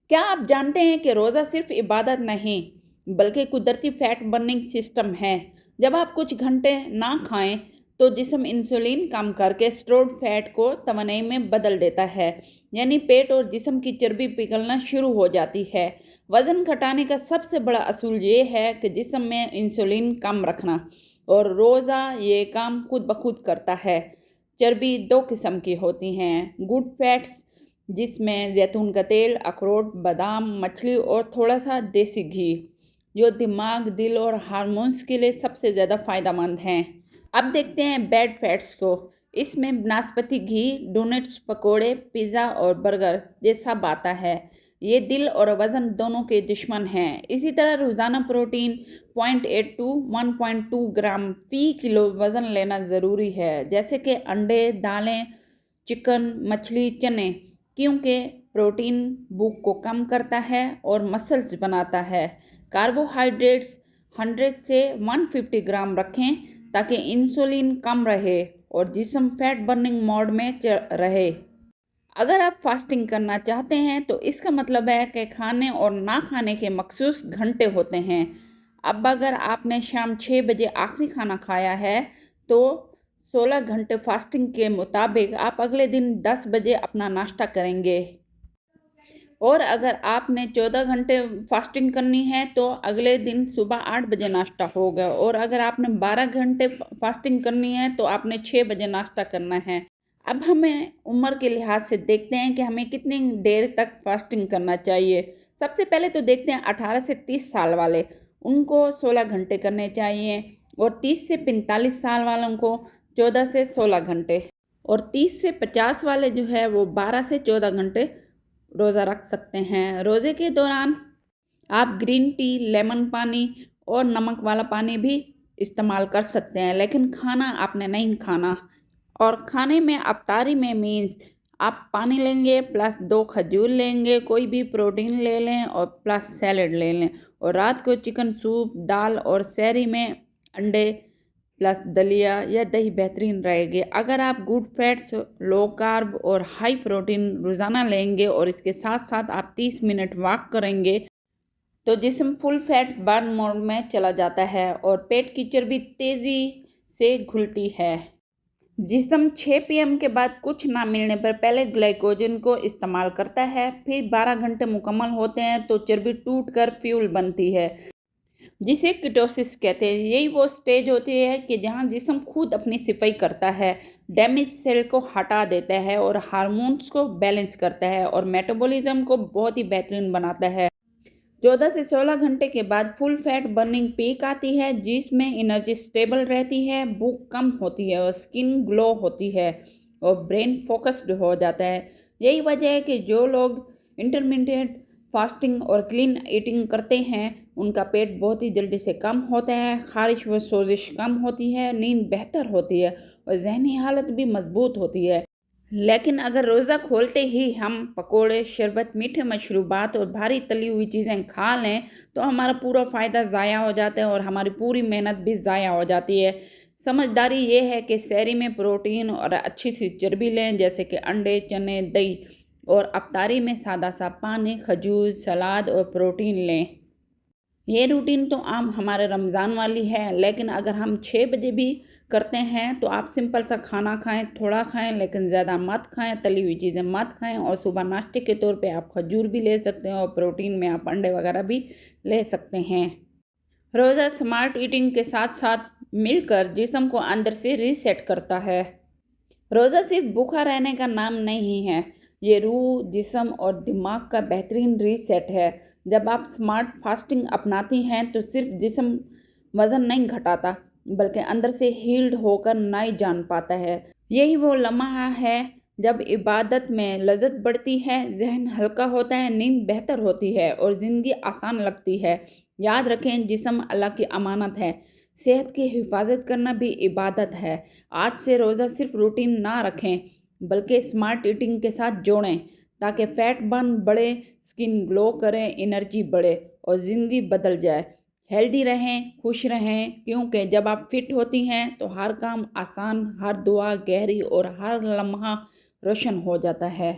क्या आप जानते हैं कि रोज़ा सिर्फ इबादत नहीं बल्कि कुदरती फैट बर्निंग सिस्टम है। जब आप कुछ घंटे ना खाएं तो जिस्म इंसुलिन कम करके स्टोर्ड फैट को तवानाई में बदल देता है, यानी पेट और जिस्म की चर्बी पिघलना शुरू हो जाती है। वज़न घटाने का सबसे बड़ा असूल ये है कि जिस्म में इंसुलिन कम रखना, और रोज़ा ये काम खुद ब खुद करता है। चर्बी दो किस्म की होती हैं, गुड फैट्स जिसमें जैतून का तेल, अखरोट, बादाम, मछली और थोड़ा सा देसी घी, जो दिमाग, दिल और हार्मोन्स के लिए सबसे ज़्यादा फ़ायदेमंद हैं। अब देखते हैं बैड फैट्स को। इसमें नाशपाती घी, डोनट्स, पकोड़े, पिज़्ज़ा और बर्गर ये सब आता है। ये दिल और वज़न दोनों के दुश्मन हैं। इसी तरह रोज़ाना प्रोटीन 0.8 टू 1.2 ग्राम फ़ी किलो वज़न लेना ज़रूरी है, जैसे कि अंडे, दालें, चिकन, मछली, चने, क्योंकि प्रोटीन भूख को कम करता है और मसल्स बनाता है। कार्बोहाइड्रेट्स 100 से 150 ग्राम रखें ताकि इंसुलिन कम रहे और जिस्म फैट बर्निंग मोड में रहे। अगर आप फास्टिंग करना चाहते हैं तो इसका मतलब है कि खाने और ना खाने के मखसूस घंटे होते हैं। अब अगर आपने शाम 6 बजे आखिरी खाना खाया है तो 16 घंटे फास्टिंग के मुताबिक आप अगले दिन 10 बजे अपना नाश्ता करेंगे। और अगर आपने 14 घंटे फास्टिंग करनी है तो अगले दिन सुबह 8 बजे नाश्ता होगा, और अगर आपने 12 घंटे फास्टिंग करनी है तो आपने 6 बजे नाश्ता करना है। अब हमें उम्र के लिहाज से देखते हैं कि हमें कितनी देर तक फास्टिंग करना चाहिए। सबसे पहले तो देखते हैं 18 से 30 साल वाले, उनको 16 घंटे करने चाहिए, और 30 से 45 साल वालों को 14 से 16 घंटे, और 30 से 50 वाले जो है वो 12 से 14 घंटे रोज़ा रख सकते हैं। रोज़े के दौरान आप ग्रीन टी, लेमन पानी और नमक वाला पानी भी इस्तेमाल कर सकते हैं, लेकिन खाना आपने नहीं खाना। और खाने में अफ्तारी में मीन्स आप पानी लेंगे प्लस 2 खजूर लेंगे, कोई भी प्रोटीन ले लें और प्लस सैलड ले लें, और रात को चिकन सूप, दाल, और सहरी में अंडे प्लस दलिया या दही बेहतरीन रहेगी। अगर आप गुड फैट्स, लो कार्ब और हाई प्रोटीन रोज़ाना लेंगे और इसके साथ साथ आप 30 मिनट वॉक करेंगे तो जिस्म फुल फैट बर्न मोड में चला जाता है और पेट की चर्बी तेज़ी से घुलती है। जिस्म 6 PM के बाद कुछ ना मिलने पर पहले ग्लाइकोजन को इस्तेमाल करता है, फिर 12 घंटे मुकम्मल होते हैं तो चर्बी टूट कर फ्यूल बनती है, जिसे कीटोसिस कहते हैं। यही वो स्टेज होती है कि जहां जिस्म खुद अपनी सफाई करता है, डैमेज सेल को हटा देता है और हार्मोन्स को बैलेंस करता है और मेटाबॉलिज्म को बहुत ही बेहतरीन बनाता है। 14 से 16 घंटे के बाद फुल फैट बर्निंग पीक आती है, जिसमें एनर्जी स्टेबल रहती है, भूख कम होती है और स्किन ग्लो होती है और ब्रेन फोकस्ड हो जाता है। यही वजह है कि जो लोग इंटरमीडिएट फास्टिंग और क्लीन ईटिंग करते हैं उनका पेट बहुत ही जल्दी से कम होता है, खारिश व सोजिश कम होती है, नींद बेहतर होती है और जहनी हालत भी मजबूत होती है। लेकिन अगर रोज़ा खोलते ही हम पकोड़े, शरबत, मीठे मशरूबात और भारी तली हुई चीज़ें खा लें तो हमारा पूरा फ़ायदा ज़ाया हो जाता है और हमारी पूरी मेहनत भी ज़ाया हो जाती है। समझदारी ये है कि सहरी में प्रोटीन और अच्छी सी चर्बी लें, जैसे कि अंडे, चने, दही, और अफ्तारी में सादा सा पानी, खजूर, सलाद और प्रोटीन लें। ये रूटीन तो आम हमारे रमज़ान वाली है, लेकिन अगर हम 6 बजे भी करते हैं तो आप सिंपल सा खाना खाएं, थोड़ा खाएं लेकिन ज़्यादा मत खाएं, तली हुई चीज़ें मत खाएं, और सुबह नाश्ते के तौर पे आप खजूर भी ले सकते हैं और प्रोटीन में आप अंडे वगैरह भी ले सकते हैं। रोज़ा स्मार्ट ईटिंग के साथ साथ मिलकर जिस्म को अंदर से रीसेट करता है। रोज़ा सिर्फ भूखा रहने का नाम नहीं है, ये रूह, जिस्म और दिमाग का बेहतरीन रीसेट है। जब आप स्मार्ट फास्टिंग अपनाती हैं तो सिर्फ जिस्म वज़न नहीं घटाता बल्कि अंदर से हील्ड होकर नई जान पाता है। यही वो लम्हा है जब इबादत में लज़्ज़त बढ़ती है, जहन हल्का होता है, नींद बेहतर होती है और ज़िंदगी आसान लगती है। याद रखें, जिस्म अल्लाह की अमानत है, सेहत की हिफाजत करना भी इबादत है। आज से रोज़ा सिर्फ रूटीन ना रखें बल्कि स्मार्ट ईटिंग के साथ जोड़ें ताकि फैट बर्न बढ़े, स्किन ग्लो करे, एनर्जी बढ़े और ज़िंदगी बदल जाए। हेल्दी रहें, खुश रहें, क्योंकि जब आप फिट होती हैं तो हर काम आसान, हर दुआ गहरी और हर लम्हा रोशन हो जाता है।